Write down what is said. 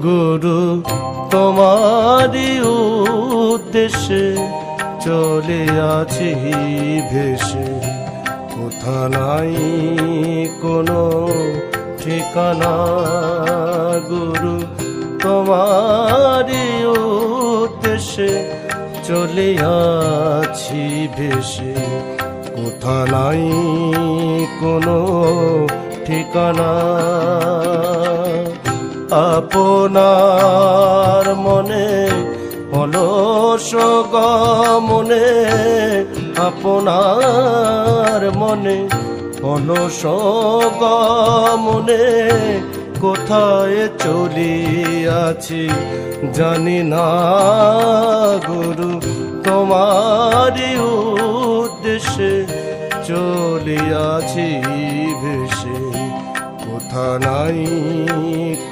গুরু তোমারি উদ্দেশ্যে চলে আছি ভেসে, কোথা নাই কোনো ঠিকানা। গুরু তোমারি উদ্দেশ্যে চলে আছি ভেসে, কোথা নাই কোনো ঠিকানা। আপনার মনে অলস গমনে, আপনার মনে অলস গমনে, কোথায় চলিয়াছি জানি না। গুরু তোমারি উদ্দেশ্যে চলিয়াছি ভেসে, কোথা নাই